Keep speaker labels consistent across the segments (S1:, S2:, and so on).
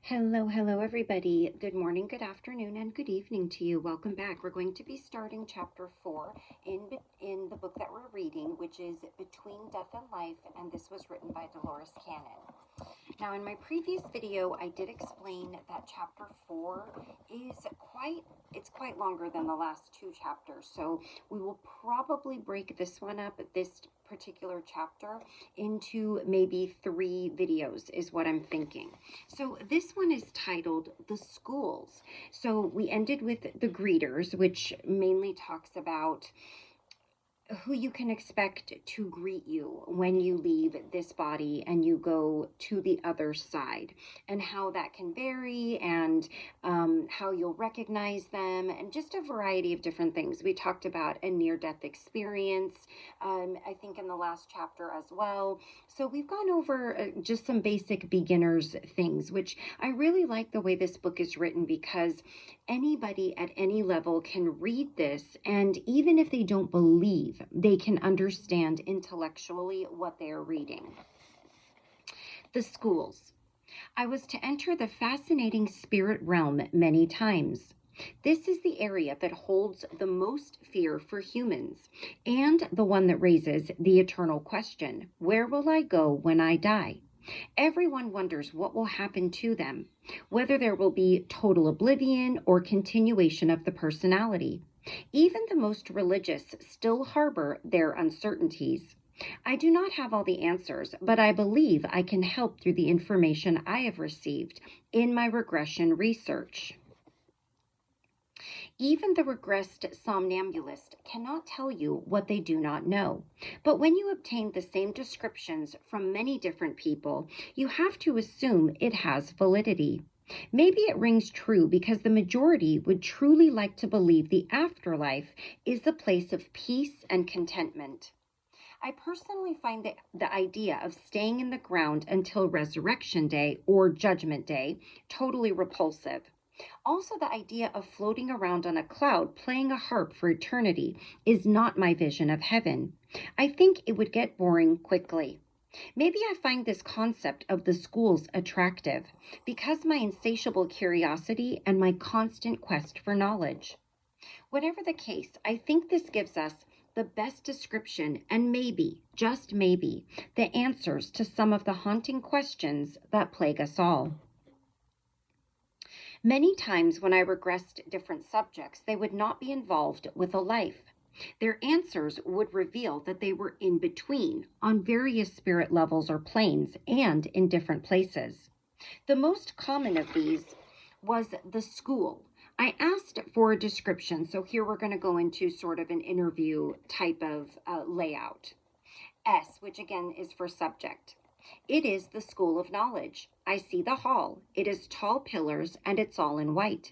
S1: Hello, everybody. Good morning, good afternoon, and good evening to you. Welcome back. We're going to be starting chapter 4 in the book that we're reading, which is Between Death and Life, and this was written by Dolores Cannon. Now, in my previous video, I did explain that chapter 4 is quite longer than the last two chapters, so we will probably break this one up, this particular chapter, into maybe 3 videos is what I'm thinking. So this one is titled The Schools. So we ended with the greeters, which mainly talks about who you can expect to greet you when you leave this body and you go to the other side, and how that can vary, and how you'll recognize them, and just a variety of different things. We talked about a near-death experience, I think in the last chapter as well. So we've gone over just some basic beginners things, which I really like the way this book is written, because anybody at any level can read this, and even if they don't believe, they can understand intellectually what they are reading. The schools. I was to enter the fascinating spirit realm many times. This is the area that holds the most fear for humans, and the one that raises the eternal question, where will I go when I die? Everyone wonders what will happen to them, whether there will be total oblivion or continuation of the personality. Even the most religious still harbor their uncertainties. I do not have all the answers, but I believe I can help through the information I have received in my regression research. Even the regressed somnambulist cannot tell you what they do not know. But when you obtain the same descriptions from many different people, you have to assume it has validity. Maybe it rings true because the majority would truly like to believe the afterlife is a place of peace and contentment. I personally find the idea of staying in the ground until Resurrection Day or Judgment Day totally repulsive. Also, the idea of floating around on a cloud playing a harp for eternity is not my vision of heaven. I think it would get boring quickly. Maybe I find this concept of the schools attractive because my insatiable curiosity and my constant quest for knowledge. Whatever the case, I think this gives us the best description and maybe, just maybe, the answers to some of the haunting questions that plague us all. Many times when I regressed different subjects, they would not be involved with a life. Their answers would reveal that they were in between, on various spirit levels or planes, and in different places. The most common of these was the school. I asked for a description, so here we're going to go into sort of an interview type of layout. S, which again is for subject. It is the school of knowledge. I see the hall. It is tall pillars and it's all in white.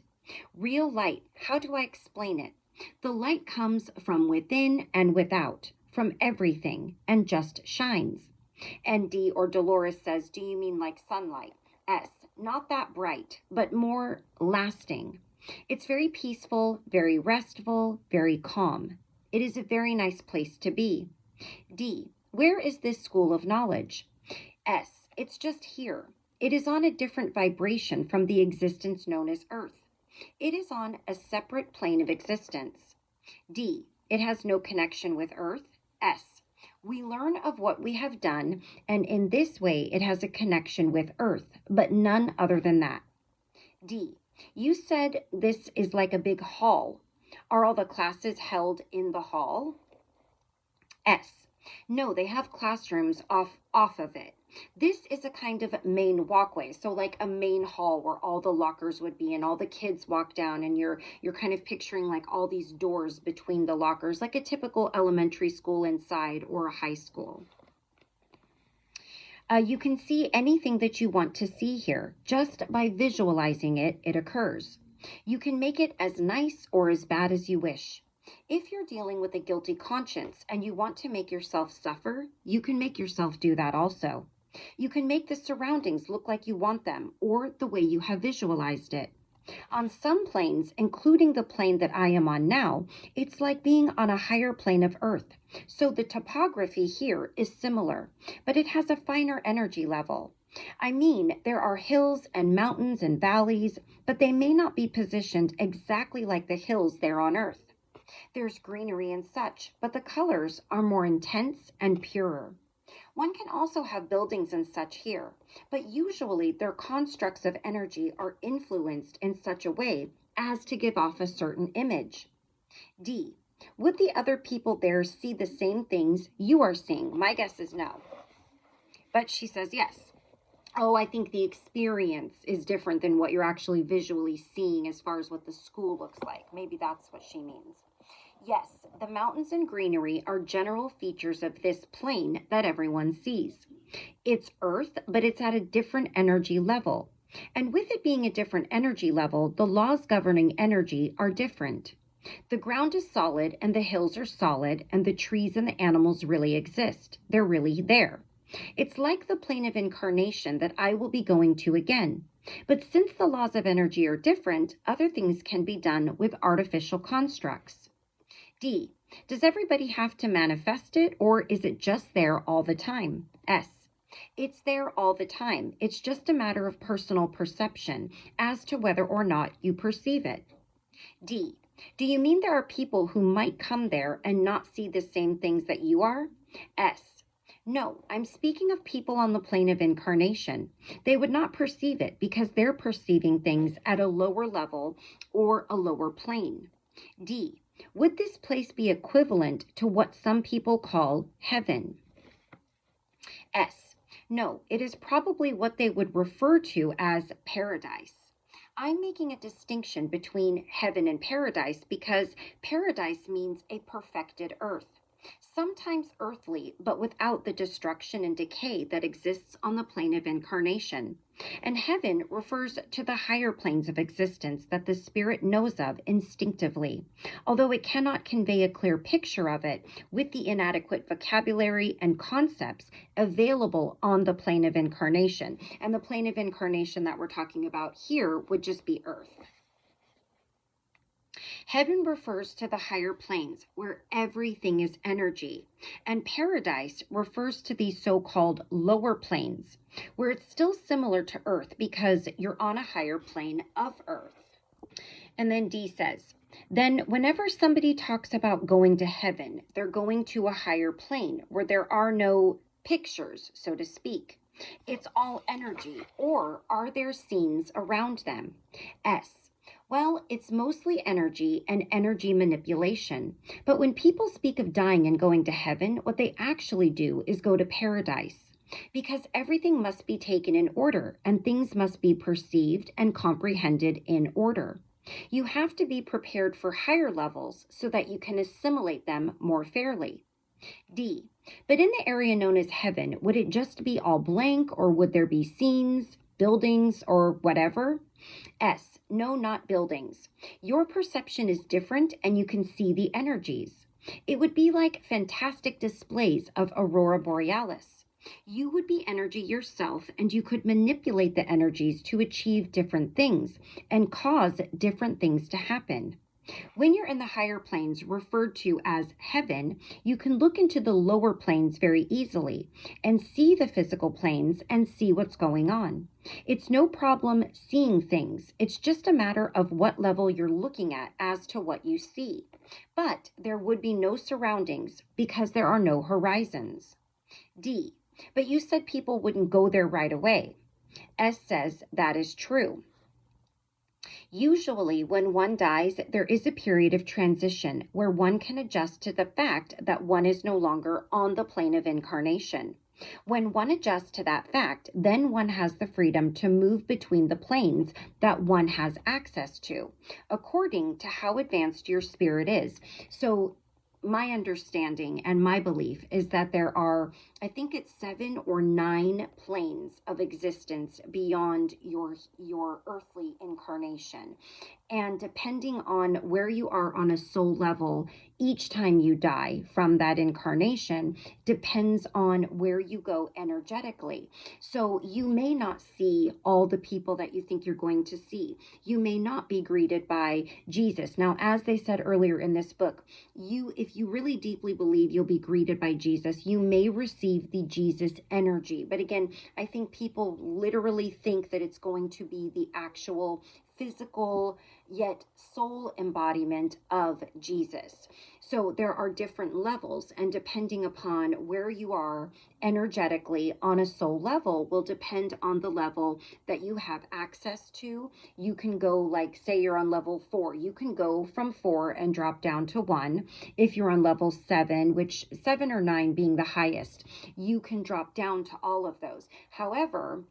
S1: Real light. How do I explain it? The light comes from within and without, from everything, and just shines. And D, or Dolores, says, do you mean like sunlight? S, not that bright, but more lasting. It's very peaceful, very restful, very calm. It is a very nice place to be. D, where is this school of knowledge? S, it's just here. It is on a different vibration from the existence known as Earth. It is on a separate plane of existence. D, it has no connection with Earth. S, we learn of what we have done, and in this way it has a connection with Earth, but none other than that. D, you said this is like a big hall. Are all the classes held in the hall? S, no, they have classrooms off of it. This is a kind of main walkway, so like a main hall where all the lockers would be and all the kids walk down, and you're kind of picturing like all these doors between the lockers, like a typical elementary school inside or a high school. You can see anything that you want to see here. Just by visualizing it, it occurs. You can make it as nice or as bad as you wish. If you're dealing with a guilty conscience and you want to make yourself suffer, you can make yourself do that also. You can make the surroundings look like you want them or the way you have visualized it. On some planes, including the plane that I am on now, it's like being on a higher plane of Earth. So the topography here is similar, but it has a finer energy level. I mean, there are hills and mountains and valleys, but they may not be positioned exactly like the hills there on Earth. There's greenery and such, but the colors are more intense and purer. One can also have buildings and such here, but usually their constructs of energy are influenced in such a way as to give off a certain image. D. Would the other people there see the same things you are seeing? My guess is no. But she says yes. Oh, I think the experience is different than what you're actually visually seeing as far as what the school looks like. Maybe that's what she means. Yes, the mountains and greenery are general features of this plane that everyone sees. It's Earth, but it's at a different energy level. And with it being a different energy level, the laws governing energy are different. The ground is solid, and the hills are solid, and the trees and the animals really exist. They're really there. It's like the plane of incarnation that I will be going to again. But since the laws of energy are different, other things can be done with artificial constructs. D. Does everybody have to manifest it, or is it just there all the time? S. It's there all the time. It's just a matter of personal perception as to whether or not you perceive it. D. Do you mean there are people who might come there and not see the same things that you are? S. No, I'm speaking of people on the plane of incarnation. They would not perceive it because they're perceiving things at a lower level or a lower plane. D. Would this place be equivalent to what some people call heaven? S. No, it is probably what they would refer to as paradise. I'm making a distinction between heaven and paradise because paradise means a perfected earth. Sometimes earthly, but without the destruction and decay that exists on the plane of incarnation. And heaven refers to the higher planes of existence that the spirit knows of instinctively, although it cannot convey a clear picture of it with the inadequate vocabulary and concepts available on the plane of incarnation. And the plane of incarnation that we're talking about here would just be Earth. Heaven refers to the higher planes where everything is energy, and paradise refers to these so-called lower planes where it's still similar to Earth because you're on a higher plane of Earth. And then D says, then whenever somebody talks about going to heaven, they're going to a higher plane where there are no pictures, so to speak. It's all energy, or are there scenes around them? S. Well, it's mostly energy and energy manipulation. But when people speak of dying and going to heaven, what they actually do is go to paradise. Because everything must be taken in order, and things must be perceived and comprehended in order. You have to be prepared for higher levels so that you can assimilate them more fairly. D. But in the area known as heaven, would it just be all blank, or would there be scenes, buildings, or whatever? S. No, not buildings. Your perception is different and you can see the energies. It would be like fantastic displays of aurora borealis. You would be energy yourself and you could manipulate the energies to achieve different things and cause different things to happen. When you're in the higher planes, referred to as heaven, you can look into the lower planes very easily and see the physical planes and see what's going on. It's no problem seeing things. It's just a matter of what level you're looking at as to what you see. But there would be no surroundings because there are no horizons. D. But you said people wouldn't go there right away. S says that is true. Usually, when one dies, there is a period of transition where one can adjust to the fact that one is no longer on the plane of incarnation. When one adjusts to that fact, then one has the freedom to move between the planes that one has access to, according to how advanced your spirit is. So, my understanding and my belief is that there are, I think it's 7 or 9 planes of existence beyond your earthly incarnation. And depending on where you are on a soul level, each time you die from that incarnation depends on where you go energetically. So you may not see all the people that you think you're going to see. You may not be greeted by Jesus. Now, as they said earlier in this book, if if you really deeply believe you'll be greeted by Jesus, you may receive the Jesus energy. But again, I think people literally think that it's going to be the actual physical yet soul embodiment of Jesus. So there are different levels, and depending upon where you are energetically on a soul level will depend on the level that you have access to. You can go, like, say you're on level 4, you can go from 4 and drop down to 1. If you're on level 7, which 7 or 9 being the highest, you can drop down to all of those. However,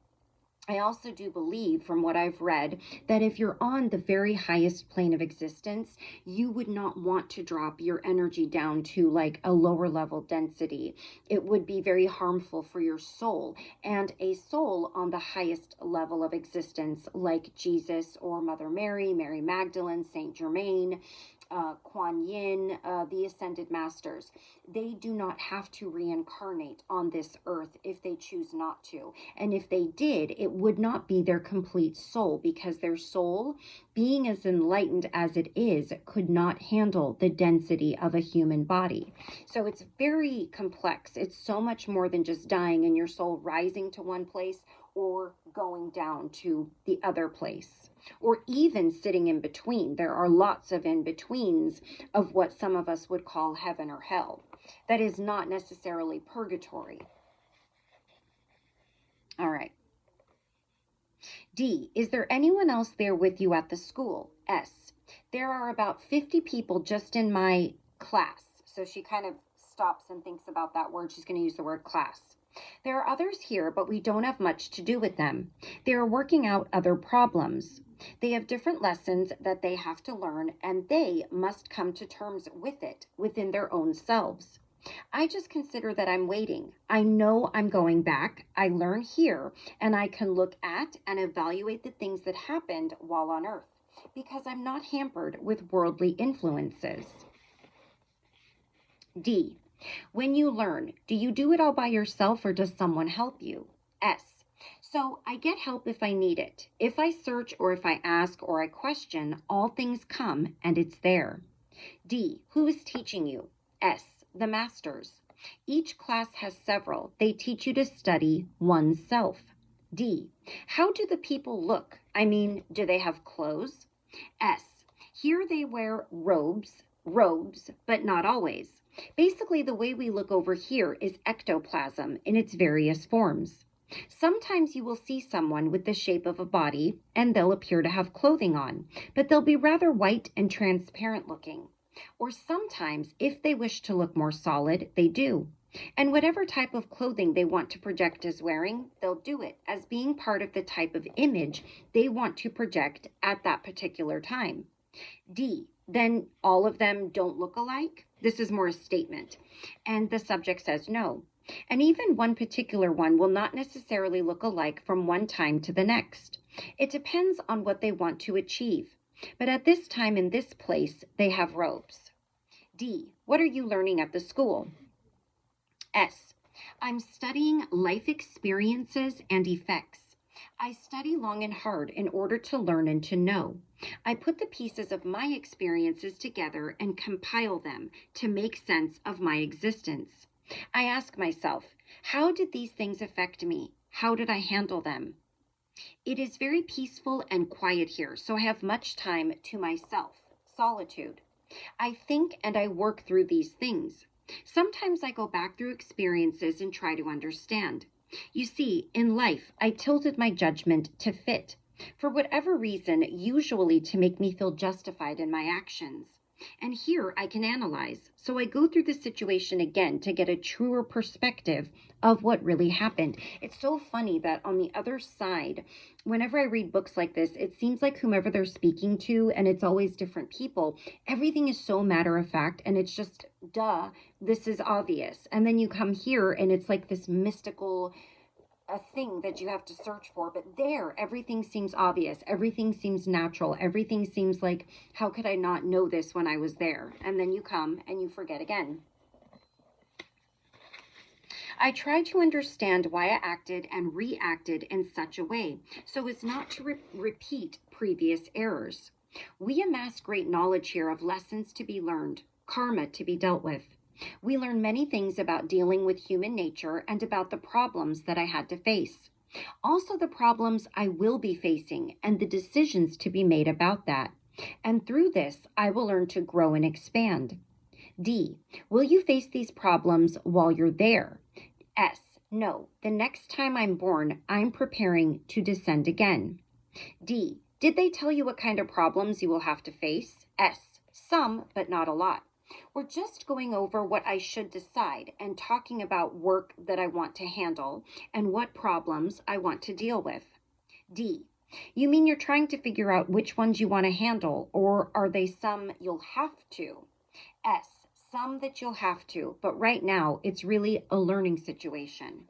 S1: I also do believe, from what I've read, that if you're on the very highest plane of existence, you would not want to drop your energy down to like a lower level density. It would be very harmful for your soul. And a soul on the highest level of existence, like Jesus or Mother Mary, Mary Magdalene, Saint Germain, Kuan Yin, the Ascended Masters, they do not have to reincarnate on this earth if they choose not to. And if they did, it would not be their complete soul, because their soul, being as enlightened as it is, could not handle the density of a human body. So it's very complex. It's so much more than just dying and your soul rising to one place or going down to the other place, or even sitting in between. There are lots of in-betweens of what some of us would call heaven or hell. That is not necessarily purgatory. All right. D, is there anyone else there with you at the school? S, there are about 50 people just in my class. So she kind of stops and thinks about that word. She's going to use the word class. There are others here, but we don't have much to do with them. They are working out other problems. They have different lessons that they have to learn, and they must come to terms with it within their own selves. I just consider that I'm waiting. I know I'm going back. I learn here, and I can look at and evaluate the things that happened while on earth, because I'm not hampered with worldly influences. D, when you learn, do you do it all by yourself or does someone help you? S, so I get help if I need it. If I search or if I ask or I question, all things come and it's there. D, who is teaching you? S, the masters. Each class has several. They teach you to study oneself. D, how do the people look? I mean, do they have clothes? S, here they wear robes, but not always. Basically, the way we look over here is ectoplasm in its various forms. Sometimes you will see someone with the shape of a body and they'll appear to have clothing on, but they'll be rather white and transparent looking. Or sometimes, if they wish to look more solid, they do. And whatever type of clothing they want to project as wearing, they'll do it as being part of the type of image they want to project at that particular time. D, then all of them don't look alike? This is more a statement. And the subject says no. And even one particular one will not necessarily look alike from one time to the next. It depends on what they want to achieve. But at this time in this place, they have robes. D, what are you learning at the school? S, I'm studying life experiences and effects. I study long and hard in order to learn and to know. I put the pieces of my experiences together and compile them to make sense of my existence. I ask myself, how did these things affect me? How did I handle them? It is very peaceful and quiet here, so I have much time to myself, solitude. I think and I work through these things. Sometimes I go back through experiences and try to understand. You see, in life, I tilted my judgment to fit, for whatever reason, usually to make me feel justified in my actions. And here I can analyze, so I go through the situation again to get a truer perspective of what really happened. It's so funny that on the other side, whenever I read books like this, it seems like whomever they're speaking to, and it's always different people, everything is so matter of fact, and it's just, duh, this is obvious. And then you come here, and it's like this mystical a thing that you have to search for, but there everything seems obvious, everything seems natural, everything seems like, how could I not know this when I was there? And then you come and you forget again. I tried to understand why I acted and reacted in such a way so as not to repeat previous errors. We amass great knowledge here of lessons to be learned. karma to be dealt with. We learn many things about dealing with human nature and about the problems that I had to face. Also, the problems I will be facing and the decisions to be made about that. And through this, I will learn to grow and expand. D. Will you face these problems while you're there? S. No. The next time I'm born, I'm preparing to descend again. D. Did they tell you what kind of problems you will have to face? S. Some, but not a lot. We're just going over what I should decide and talking about work that I want to handle and what problems I want to deal with. D. You mean you're trying to figure out which ones you want to handle, or are they some you'll have to? S. Some that you'll have to, but right now it's really a learning situation.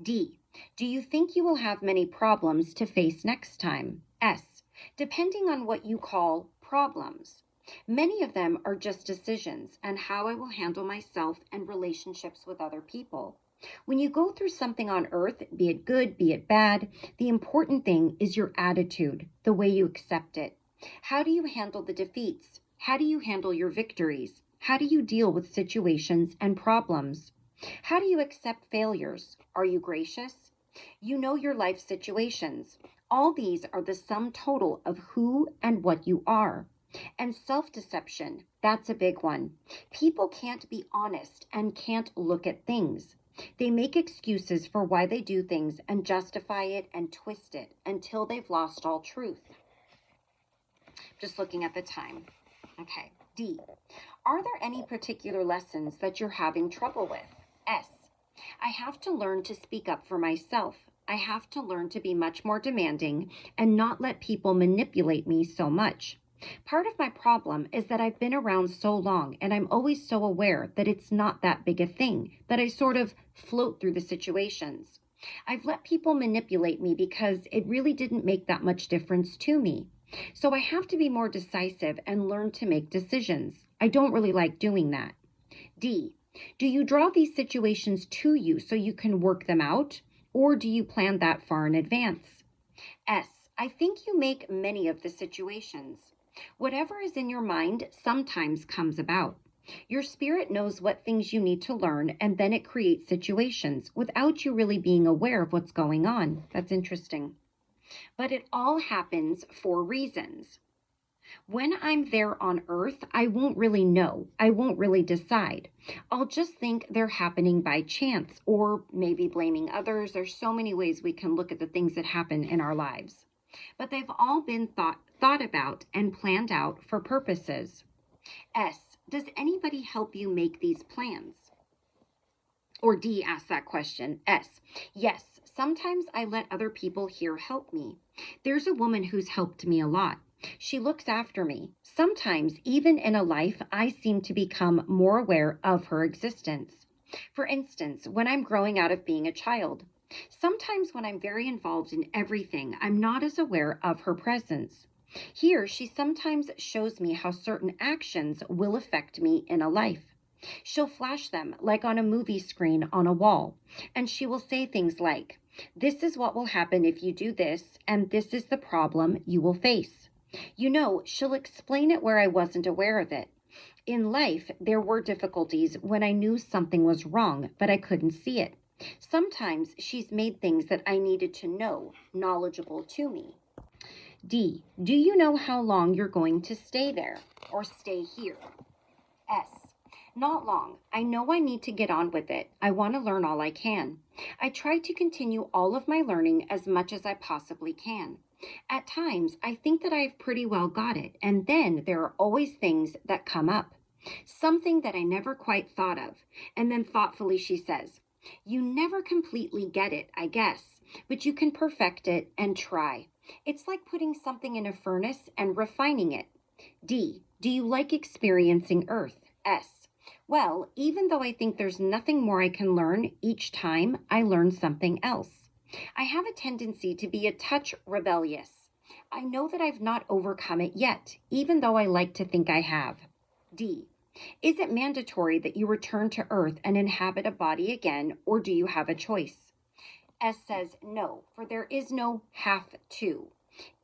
S1: D. Do you think you will have many problems to face next time? S. Depending on what you call problems. Many of them are just decisions and how I will handle myself and relationships with other people. When you go through something on earth, be it good, be it bad, the important thing is your attitude, the way you accept it. How do you handle the defeats? How do you handle your victories? How do you deal with situations and problems? How do you accept failures? Are you gracious? You know your life situations. All these are the sum total of who and what you are. And self-deception, that's a big one. People can't be honest and can't look at things. They make excuses for why they do things and justify it and twist it until they've lost all truth. Just looking at the time. Okay. D. Are there any particular lessons that you're having trouble with? S. I have to learn to speak up for myself. I have to learn to be much more demanding and not let people manipulate me so much. Part of my problem is that I've been around so long and I'm always so aware that it's not that big a thing, that I sort of float through the situations. I've let people manipulate me because it really didn't make that much difference to me. So I have to be more decisive and learn to make decisions. I don't really like doing that. D. Do you draw these situations to you so you can work them out, or do you plan that far in advance? S. I think you make many of the situations. Whatever is in your mind sometimes comes about. Your spirit knows what things you need to learn, and then it creates situations without you really being aware of what's going on. That's interesting. But it all happens for reasons. When I'm there on earth, I won't really know. I won't really decide. I'll just think they're happening by chance, or maybe blaming others. There's so many ways we can look at the things that happen in our lives. But they've all been thought about and planned out for purposes. S. Does anybody help you make these plans? Or D asks that question. S. Yes, sometimes I let other people here help me. There's a woman who's helped me a lot. She looks after me. Sometimes, even in a life, I seem to become more aware of her existence. For instance, when I'm growing out of being a child. Sometimes when I'm very involved in everything, I'm not as aware of her presence. Here, she sometimes shows me how certain actions will affect me in a life. She'll flash them like on a movie screen on a wall, and she will say things like, "This is what will happen if you do this, and this is the problem you will face." You know, she'll explain it where I wasn't aware of it. In life, there were difficulties when I knew something was wrong, but I couldn't see it. Sometimes she's made things that I needed to know knowledgeable to me. D. Do you know how long you're going to stay there or stay here? S. Not long. I know I need to get on with it. I want to learn all I can. I try to continue all of my learning as much as I possibly can. At times, I think that I've pretty well got it, and then there are always things that come up. Something that I never quite thought of, and then thoughtfully she says, "You never completely get it, I guess, but you can perfect it and try. It's like putting something in a furnace and refining it." D. Do you like experiencing Earth? S. Well, even though I think there's nothing more I can learn, each time I learn something else. I have a tendency to be a touch rebellious. I know that I've not overcome it yet, even though I like to think I have. D. Is it mandatory that you return to Earth and inhabit a body again, or do you have a choice? S says no, for there is no have to.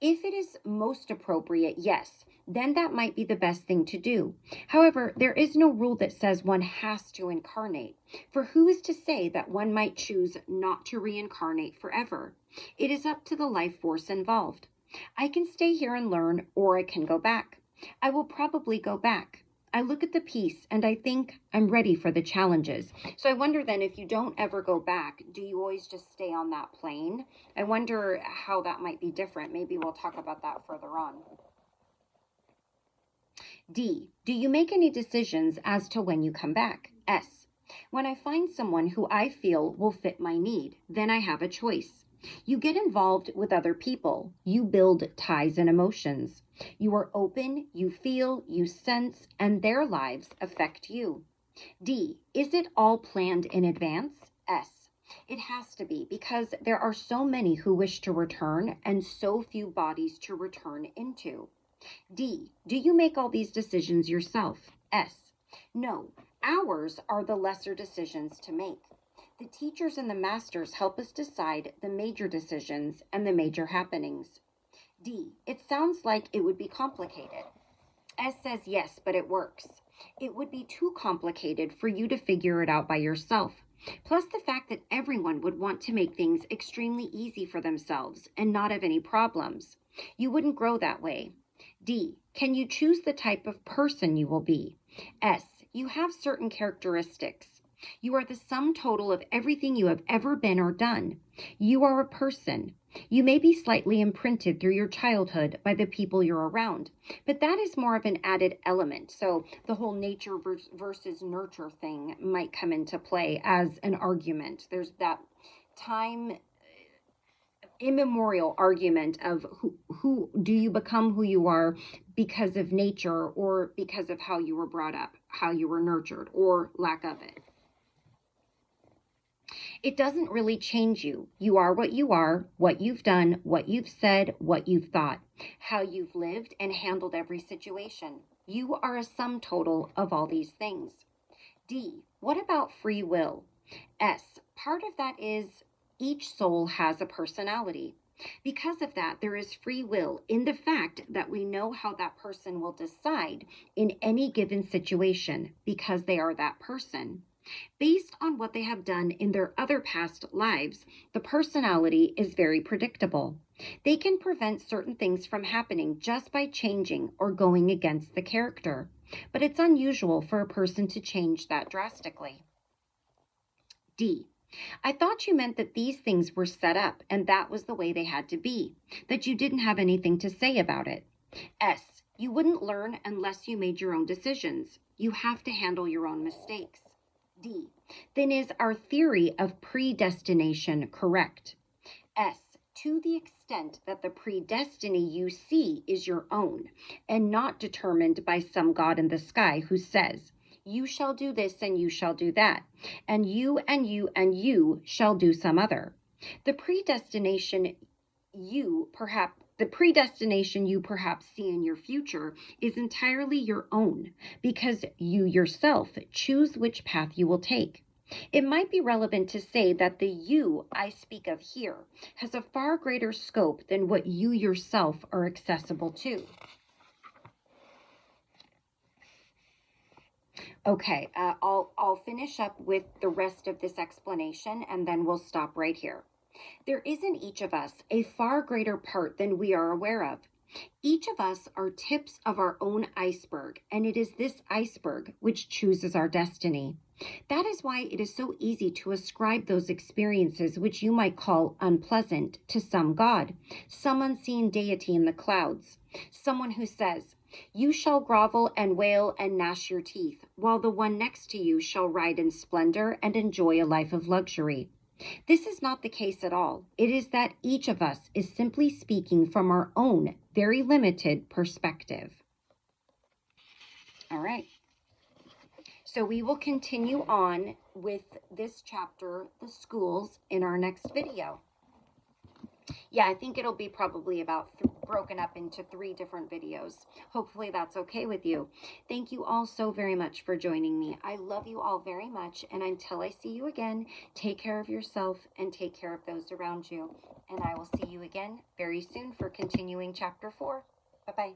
S1: If it is most appropriate, yes, then that might be the best thing to do. However, there is no rule that says one has to incarnate, for who is to say that one might choose not to reincarnate forever? It is up to the life force involved. I can stay here and learn, or I can go back. I will probably go back. I look at the piece and I think I'm ready for the challenges. So I wonder then, if you don't ever go back, do you always just stay on that plane? I wonder how that might be different. Maybe we'll talk about that further on. D, do you make any decisions as to when you come back? S, when I find someone who I feel will fit my need, then I have a choice. You get involved with other people. You build ties and emotions. You are open, you feel, you sense, and their lives affect you. D, is it all planned in advance? S, it has to be, because there are so many who wish to return and so few bodies to return into. D, do you make all these decisions yourself? S, no, ours are the lesser decisions to make. The teachers and the masters help us decide the major decisions and the major happenings. D, it sounds like it would be complicated. S says yes, but it works. It would be too complicated for you to figure it out by yourself. Plus the fact that everyone would want to make things extremely easy for themselves and not have any problems. You wouldn't grow that way. D, can you choose the type of person you will be? S, you have certain characteristics. You are the sum total of everything you have ever been or done. You are a person. You may be slightly imprinted through your childhood by the people you're around, but that is more of an added element. So the whole nature versus nurture thing might come into play as an argument. There's that time immemorial argument of who do you become who you are because of nature or because of how you were brought up, how you were nurtured, or lack of it. It doesn't really change you. You are what you are, what you've done, what you've said, what you've thought, how you've lived and handled every situation. You are a sum total of all these things. D, what about free will? S, part of that is each soul has a personality. Because of that, there is free will in the fact that we know how that person will decide in any given situation because they are that person. Based on what they have done in their other past lives, the personality is very predictable. They can prevent certain things from happening just by changing or going against the character, but it's unusual for a person to change that drastically. D, I thought you meant that these things were set up and that was the way they had to be, that you didn't have anything to say about it. S, you wouldn't learn unless you made your own decisions. You have to handle your own mistakes. D, then is our theory of predestination correct? S, to the extent that the predestiny you see is your own and not determined by some God in the sky who says, you shall do this and you shall do that, and you and you and you shall do some other. The predestination you perhaps see in your future is entirely your own because you yourself choose which path you will take. It might be relevant to say that the you I speak of here has a far greater scope than what you yourself are accessible to. Okay, I'll finish up with the rest of this explanation and then we'll stop right here. There is in each of us a far greater part than we are aware of. Each of us are tips of our own iceberg, and it is this iceberg which chooses our destiny. That is why it is so easy to ascribe those experiences which you might call unpleasant to some god, some unseen deity in the clouds, someone who says, you shall grovel and wail and gnash your teeth, while the one next to you shall ride in splendor and enjoy a life of luxury. This is not the case at all. It is that each of us is simply speaking from our own very limited perspective. All right. So we will continue on with this chapter, the schools, in our next video. Yeah, I think it'll be probably about broken up into 3 different videos. Hopefully that's okay with you. Thank you all so very much for joining me. I love you all very much, and until I see you again, take care of yourself and take care of those around you. And I will see you again very soon for continuing chapter 4. Bye-bye.